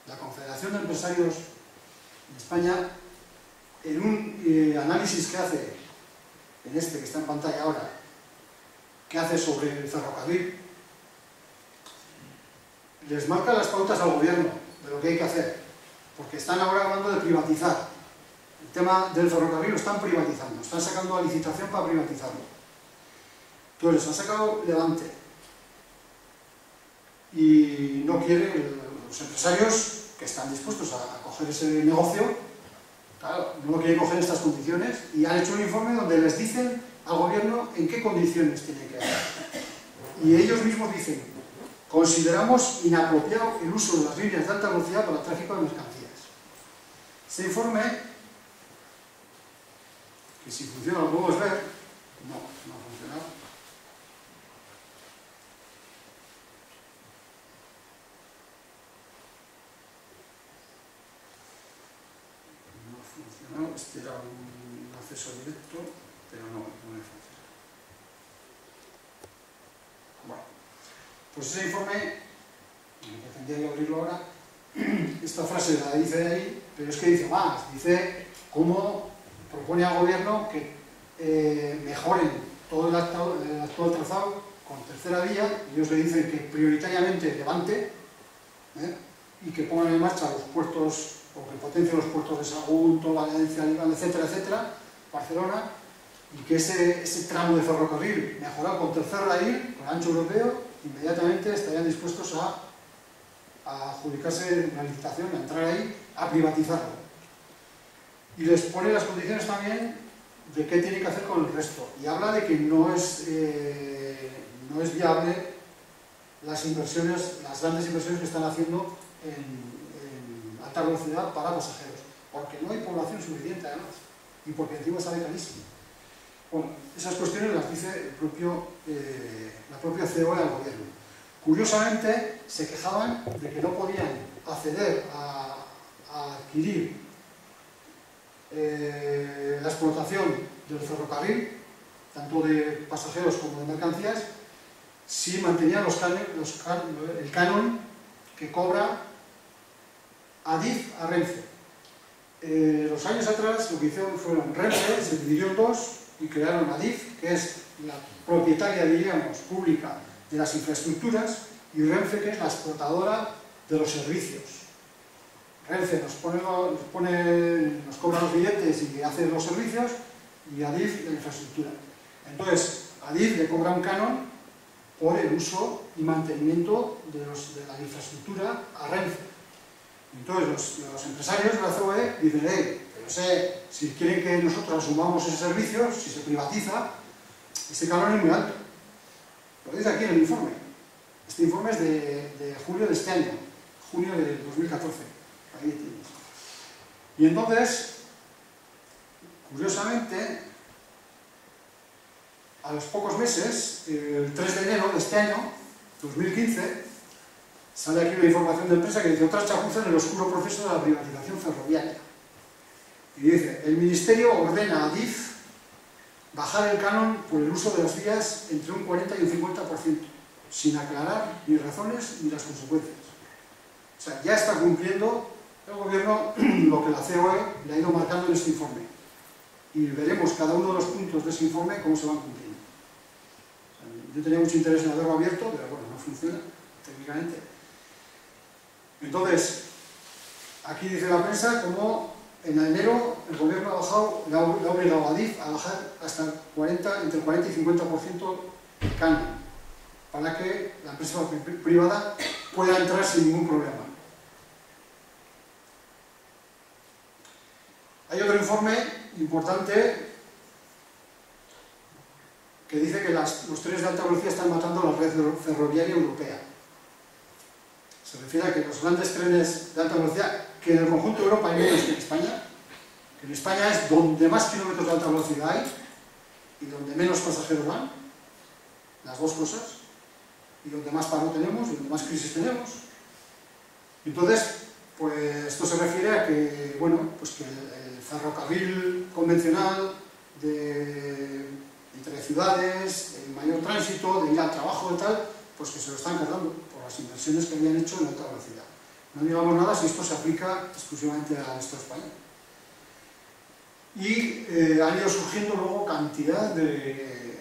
la Confederación de Empresarios en España, en un análisis que hace, en este que está en pantalla ahora, que hace sobre el ferrocarril, les marca las pautas al gobierno de lo que hay que hacer, porque están ahora hablando de privatizar. El tema del ferrocarril lo están privatizando, están sacando a licitación para privatizarlo. Entonces les han sacado Levante y no quieren los empresarios que están dispuestos a coger ese negocio, claro, no lo quieren coger en estas condiciones y han hecho un informe donde les dicen al gobierno en qué condiciones tiene que hacer. Y ellos mismos dicen: consideramos inapropiado el uso de las líneas de alta velocidad para el tráfico de mercancías. Este informe, que si funciona lo podemos ver, no ha funcionado. No ha funcionado, este era un acceso directo, pero no ha funcionado. Bueno, pues ese informe, pretendía abrirlo ahora, esta frase la dice ahí, pero es que dice más, dice cómo propone al gobierno que mejoren todo el actual trazado con tercera vía. Ellos le dicen que prioritariamente Levante, y que pongan en marcha los puertos, o que potencien los puertos de Sagunto, Valencia, etcétera, etcétera, Barcelona, y que ese tramo de ferrocarril mejorado con tercer raíl, con ancho europeo, inmediatamente estarían dispuestos a adjudicarse una licitación, a entrar ahí, a privatizarlo. Y les pone las condiciones también de qué tiene que hacer con el resto. Y habla de que no es viable las grandes inversiones que están haciendo en alta velocidad para pasajeros, porque no hay población suficiente además, y porque encima sale carísimo. Bueno, esas cuestiones las dice la propia COE al gobierno. Curiosamente, se quejaban de que no podían acceder a adquirir la explotación del ferrocarril, tanto de pasajeros como de mercancías, si mantenían el canon que cobra Adif a Renfe. Los años atrás lo que hicieron fueron Renfe, se dividió en dos y crearon Adif, que es la propietaria, diríamos, pública de las infraestructuras, y Renfe, que es la explotadora de los servicios. Renfe nos cobra los billetes y hace los servicios, y Adif la infraestructura. Entonces, Adif le cobra un canon por el uso y mantenimiento de la infraestructura a Renfe. Entonces, los empresarios de la COE dicen: pero sé, si quieren que nosotros asumamos ese servicio, si se privatiza, ese canon es muy alto. Lo dice aquí en el informe. Este informe es de julio de este año, junio de 2014. Ahí tienes. Y entonces, curiosamente, a los pocos meses, el 3 de enero de este año, 2015, sale aquí una información de prensa que dice: otras chapuzas en el oscuro proceso de la privatización ferroviaria. Y dice: el Ministerio ordena a Adif bajar el canon por el uso de las vías entre un 40 y un 50%, sin aclarar ni razones ni las consecuencias. O sea, ya está cumpliendo el gobierno lo que la COE le ha ido marcando en este informe. Y veremos cada uno de los puntos de ese informe cómo se van cumpliendo. O sea, yo tenía mucho interés en haberlo abierto, pero bueno, no funciona técnicamente. Entonces, aquí dice la prensa como en enero el gobierno le ha obligado a Adif a bajar hasta entre el 40 y 50% el canon, para que la empresa privada pueda entrar sin ningún problema. Hay otro informe importante que dice que los trenes de alta velocidad están matando la red ferroviaria europea. Se refiere a que los grandes trenes de alta velocidad, que en el conjunto de Europa hay menos que en España, que en España es donde más kilómetros de alta velocidad hay y donde menos pasajeros van, las dos cosas, y donde más paro tenemos y donde más crisis tenemos. Entonces, pues esto se refiere a que, bueno, pues que el ferrocarril convencional entre ciudades, el mayor tránsito, de ir al trabajo y tal, pues que se lo están cargando por las inversiones que habían hecho en alta velocidad. No digamos nada si esto se aplica exclusivamente al Estado español. Y han ido surgiendo luego cantidad de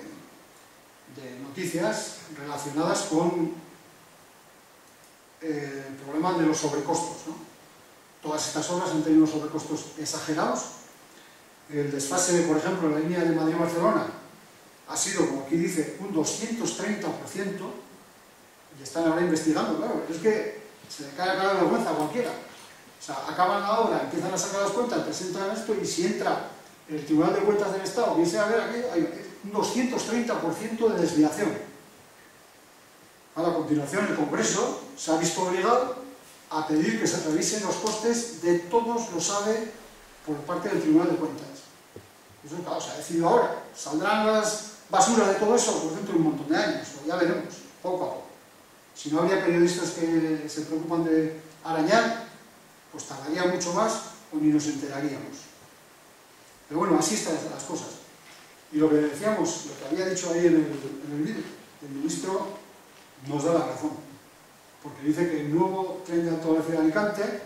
noticias relacionadas con el problema de los sobrecostos, ¿no? Todas estas obras han tenido unos sobrecostos exagerados. El desfase, por ejemplo, en la línea de Madrid-Barcelona ha sido, como aquí dice, un 230%, y están ahora investigando, claro, es que se le cae la cara de vergüenza a cualquiera. O sea, acaban la obra, empiezan a sacar las cuentas, presentan esto, y si entra el Tribunal de Cuentas del Estado, dice, a ver, aquí hay un 230% de desviación. A continuación, el Congreso se ha visto obligado a pedir que se revisen los costes de todos los AVE por parte del Tribunal de Cuentas. Eso, claro, se ha decidido ahora. ¿Saldrán las basuras de todo eso? Pues dentro de un montón de años, o ya veremos, poco a poco. Si no habría periodistas que se preocupan de arañar, pues tardaría mucho más o ni nos enteraríamos. Pero bueno, así están las cosas. Y lo que decíamos, lo que había dicho ahí en el vídeo, el ministro nos da la razón. Porque dice que el nuevo tren de alta velocidad de Alicante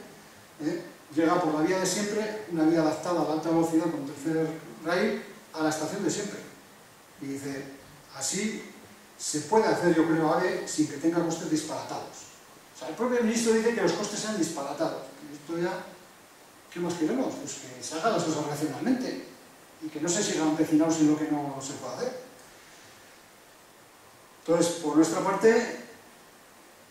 llega por la vía de siempre, una vía adaptada a la alta velocidad con tercer rail, a la estación de siempre. Y dice, así se puede hacer, yo creo, AVE sin que tenga costes disparatados. O sea, el propio ministro dice que los costes sean disparatados. Y esto ya, ¿qué más queremos? Pues que se hagan las cosas racionalmente y que no se sigan empecinados en lo que no se puede hacer. Entonces, por nuestra parte,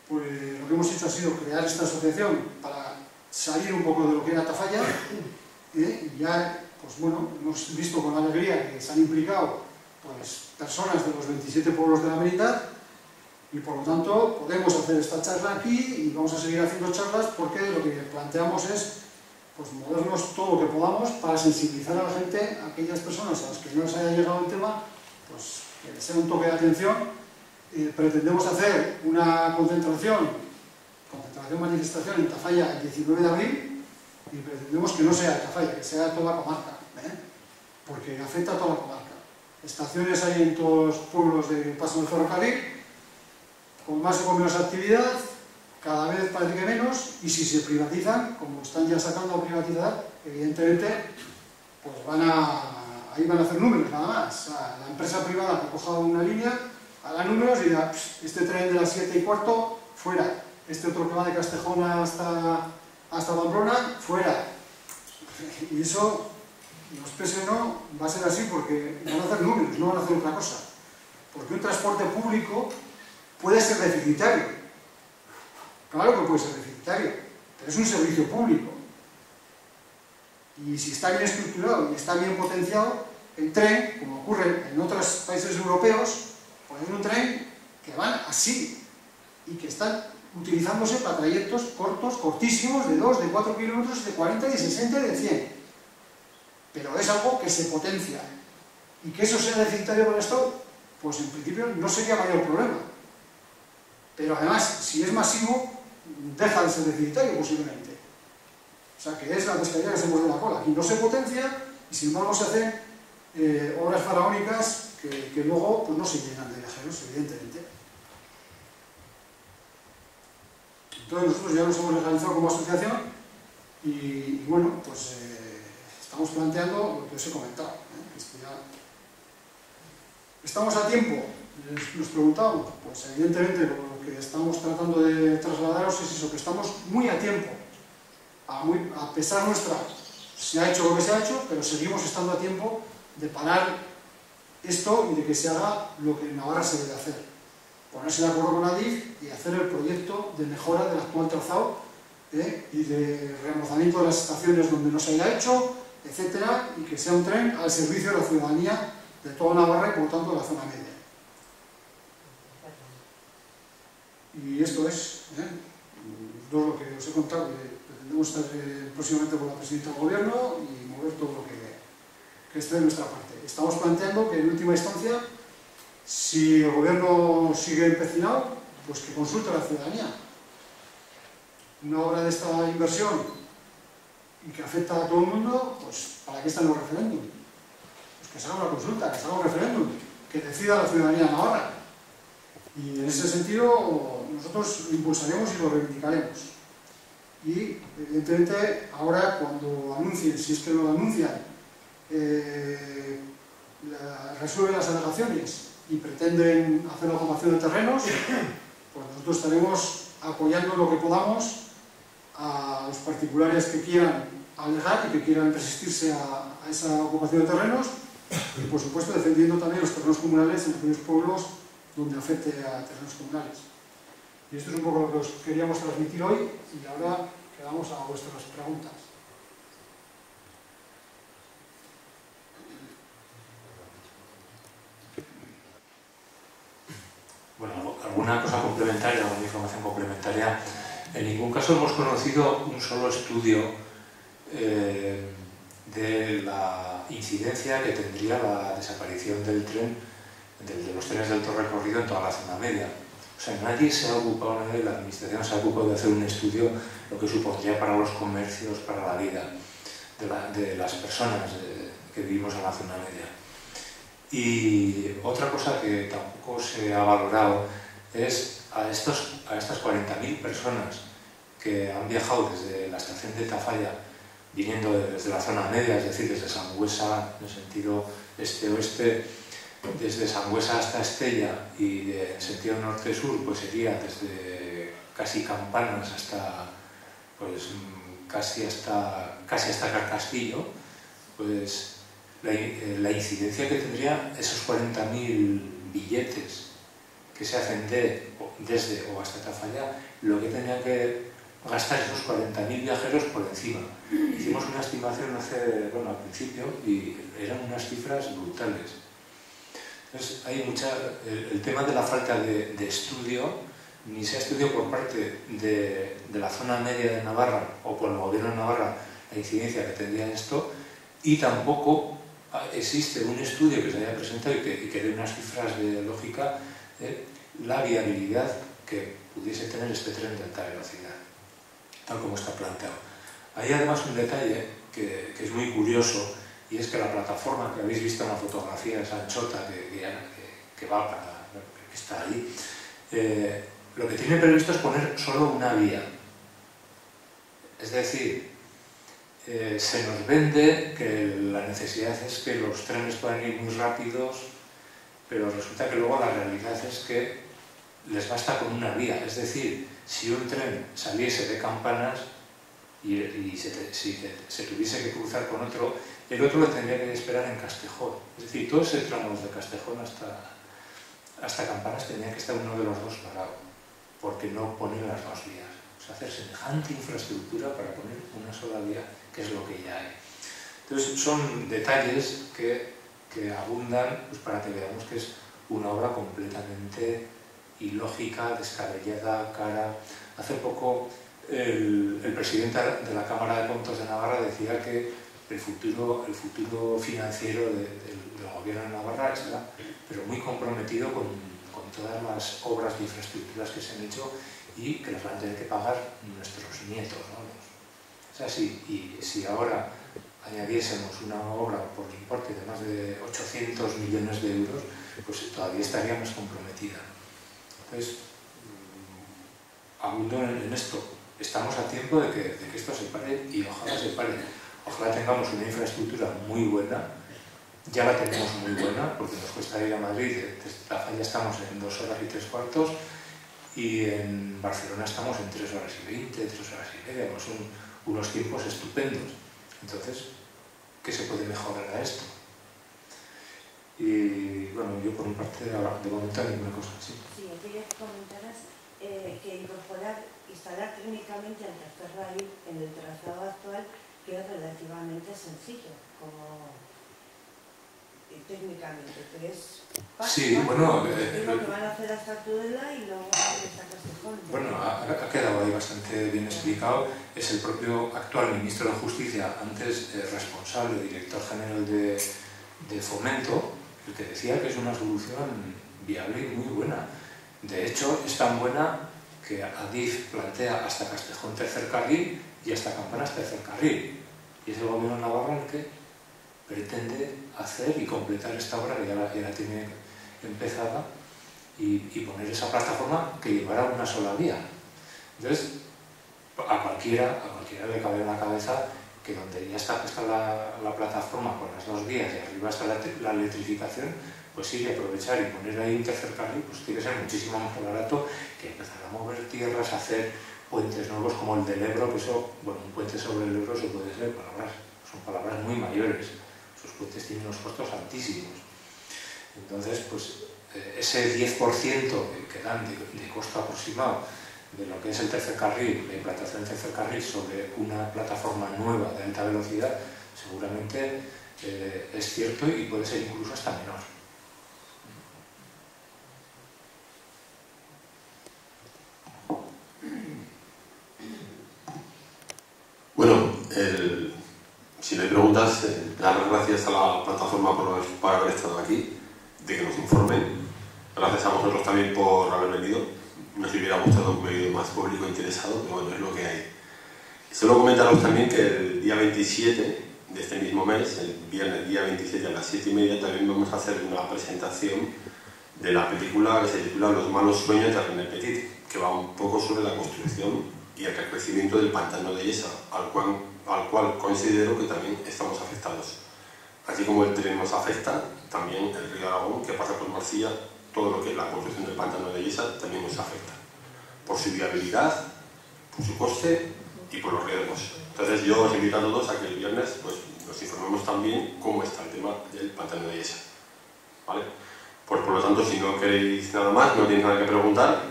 pues lo que hemos hecho ha sido crear esta asociación para salir un poco de lo que era Tafalla, y ya, pues bueno, hemos visto con alegría que se han implicado pues personas de los 27 pueblos de la Merindad, y por lo tanto podemos hacer esta charla aquí y vamos a seguir haciendo charlas porque lo que planteamos es pues movernos todo lo que podamos para sensibilizar a la gente, a aquellas personas a las que no les haya llegado el tema, pues que les sea un toque de atención. Pretendemos hacer una manifestación en Tafalla el 19 de abril, y pretendemos que no sea de Tafalla, que sea de toda la comarca, porque afecta a toda la comarca. Estaciones hay en todos los pueblos de paso del ferrocarril, con más o con menos actividad, cada vez parece que menos, y si se privatizan, como están ya sacando a privatizar, evidentemente, pues ahí van a hacer números nada más. O sea, la empresa privada que coja una línea, hará números y dirá, este tren de las 7:15, fuera. Este otro que va de Castejón hasta Pamplona, fuera. Y eso, nos pese o no, va a ser así porque van a hacer números, no van a hacer otra cosa. Porque un transporte público puede ser deficitario. Claro que puede ser deficitario, pero es un servicio público. Y si está bien estructurado y está bien potenciado, el tren, como ocurre en otros países europeos, pues es un tren que van así y que están utilizándose para trayectos cortos, cortísimos, de 2, de 4 kilómetros, de 40, de 60 y de 100. Pero es algo que se potencia. Y que eso sea deficitario para el Estado, pues en principio no sería mayor problema. Pero además, si es masivo, deja de ser deficitario posiblemente. O sea, que es la pescadilla que se muerde la cola. Aquí no se potencia y sin embargo se hacen obras faraónicas que luego pues, no se llenan de viajeros, evidentemente. Entonces nosotros ya nos hemos legalizado como asociación y bueno, pues estamos planteando lo que os he comentado. ¿Estamos a tiempo? Nos preguntamos. Pues evidentemente lo que estamos tratando de trasladaros es eso, que estamos muy a tiempo. A pesar nuestra, se ha hecho lo que se ha hecho, pero seguimos estando a tiempo de parar esto y de que se haga lo que en Navarra se debe hacer. Ponerse de acuerdo con Adif y hacer el proyecto de mejora del actual trazado y de remozamiento de las estaciones donde no se haya hecho, etcétera, y que sea un tren al servicio de la ciudadanía de toda Navarra y por lo tanto de la zona media. Y esto es, nosotros lo que os he contado, que pretendemos estar próximamente con la presidenta del gobierno y mover todo lo que esté de nuestra parte. Estamos planteando que en última instancia, si el gobierno sigue empecinado, pues que consulte a la ciudadanía. Una obra de esta inversión y que afecta a todo el mundo, pues ¿para qué están los referéndums? Pues que se haga una consulta, que se haga un referéndum, que decida la ciudadanía de Navarra. Y en ese sentido nosotros lo impulsaremos y lo reivindicaremos. Y evidentemente ahora cuando anuncien, si es que lo anuncian, resuelven las alegaciones y pretenden hacer la ocupación de terrenos, pues nosotros estaremos apoyando lo que podamos a los particulares que quieran alegar y que quieran resistirse a esa ocupación de terrenos y por supuesto defendiendo también los terrenos comunales en aquellos pueblos donde afecte a terrenos comunales. Y esto es un poco lo que os queríamos transmitir hoy y ahora quedamos a vuestras preguntas. Bueno, alguna cosa complementaria, alguna información complementaria. En ningún caso hemos conocido un solo estudio de la incidencia que tendría la desaparición del tren, de los trenes de alto recorrido en toda la zona media. O sea, nadie se ha ocupado, nadie de la administración se ha ocupado de hacer un estudio lo que supondría para los comercios, para la vida de las personas que vivimos en la zona media. Y otra cosa que tampoco se ha valorado es a estas 40.000 personas que han viajado desde la estación de Tafalla, viniendo desde la zona media, es decir, desde Sangüesa, en el sentido este-oeste, desde Sangüesa hasta Estella, y en sentido norte-sur, pues sería desde casi Campanas hasta, pues, casi hasta Carcastillo, pues la incidencia que tendría esos 40.000 billetes que se hacen desde o hasta Tafalla, lo que tendrían que gastar esos 40.000 viajeros por encima. Hicimos una estimación al principio y eran unas cifras brutales. Entonces, hay el tema de la falta de estudio, ni se ha estudiado por parte de la zona media de Navarra o por el gobierno de Navarra la incidencia que tendría esto, y tampoco existe un estudio que se haya presentado y que dé unas cifras de lógica de la viabilidad que pudiese tener este tren de alta velocidad, tal como está planteado. Hay además un detalle que es muy curioso, y es que la plataforma que habéis visto en la fotografía, esa anchota que va para, que está ahí, lo que tiene previsto es poner solo una vía. Es decir, se nos vende que la necesidad es que los trenes puedan ir muy rápidos, pero resulta que luego la realidad es que les basta con una vía. Es decir, si un tren saliese de Campanas y se tuviese que cruzar con otro, el otro lo tendría que esperar en Castejón. Es decir, todo ese tramo desde Castejón hasta Campanas tendría que estar uno de los dos parado, porque no ponen las dos vías. O sea, hacer semejante infraestructura para poner una sola vía, que es lo que ya hay. Entonces, son detalles que abundan, pues, para que veamos que es una obra completamente ilógica, descabellada, cara. Hace poco el presidente de la Cámara de Comptos de Navarra decía que el futuro financiero del gobierno de Navarra está, pero muy comprometido con todas las obras de infraestructuras que se han hecho y que las van a tener que pagar nuestros nietos, ¿no? O sea, si ahora añadiésemos una obra por el importe de más de 800 millones de euros, pues todavía estaría más comprometida. Entonces, abundo en esto. Estamos a tiempo de que esto se pare, y ojalá se pare. Ojalá tengamos una infraestructura muy buena. Ya la tenemos muy buena, porque nos cuesta ir a Madrid. Desde Tafalla estamos en 2 horas y 3 cuartos, y en Barcelona estamos en 3 horas y 20, 3 horas y media. Pues son unos tiempos estupendos. Entonces, ¿qué se puede mejorar a esto? Y bueno, yo por mi parte, de momento, ninguna cosa así. Sí, yo quería que comentaras que instalar técnicamente el tercer raíl en el trazado actual, que es relativamente sencillo, como técnicamente, que es Sí, bueno, es lo que van a hacer hasta Tudela y luego hasta Castejón. Bueno, ha quedado ahí bastante bien explicado. Es el propio actual ministro de Justicia, antes responsable, director general de Fomento, el que decía que es una solución viable y muy buena. De hecho, es tan buena que Adif plantea hasta Castejón tercer carril y hasta Campanas tercer carril. Y es el gobierno navarro el que pretende hacer y completar esta obra que ya la tiene empezada y poner esa plataforma que llevará una sola vía. Entonces, a cualquiera le cabe en la cabeza que donde ya está puesta la plataforma con las dos vías y arriba está la electrificación, pues sí, aprovechar y poner ahí un tercer carril, pues tiene que ser muchísimo más barato que empezar a mover tierras, hacer puentes nuevos como el del Ebro, que eso, bueno, un puente sobre el Ebro se puede ser son palabras muy mayores, esos puentes tienen unos costos altísimos. Entonces, pues ese 10% que dan de costo aproximado de lo que es el tercer carril, la implantación del tercer carril sobre una plataforma nueva de alta velocidad, seguramente es cierto y puede ser incluso hasta menor. Bueno, si no hay preguntas, dar las gracias a la plataforma por haber estado aquí, de que nos informen. Gracias a vosotros también por haber venido. Nos hubiera gustado un medio más público interesado, pero bueno, es lo que hay. Solo comentaros también que el día 27 de este mismo mes, el viernes día 27 a las 7:30, también vamos a hacer una presentación de la película que se titula Los malos sueños de René Petit, que va un poco sobre la construcción y el recrecimiento del pantano de Iessa, al cual considero que también estamos afectados. Así como el tren nos afecta, también el río Aragón, que pasa por Marsella, todo lo que es la construcción del pantano de Iessa también nos afecta, por su viabilidad, por su coste y por los riesgos. Entonces yo os invito a todos a que el viernes pues, nos informemos también cómo está el tema del pantano de Iessa, ¿vale? Pues por lo tanto, si no queréis nada más, no tenéis nada que preguntar,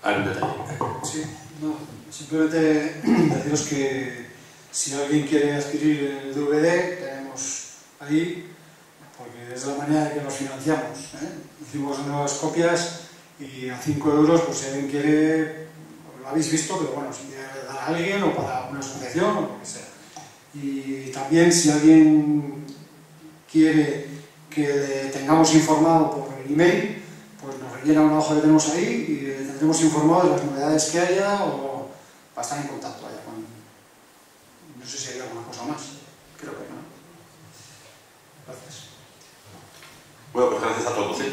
hay un detalle. Sí, no, simplemente deciros que si alguien quiere adquirir el DVD, tenemos ahí, porque es la manera de que nos financiamos, Hicimos nuevas copias y a 5 euros, pues si alguien quiere, lo habéis visto, pero bueno, si quiere dar a alguien o para una asociación o lo que sea. Y también si alguien quiere que le tengamos informado por el email, pues nos rellena una hoja que tenemos ahí y le tendremos informado de las novedades que haya o para estar en contacto allá con... No sé si hay alguna cosa más, creo que no. Gracias. Bueno, pues gracias a todos, ¿eh?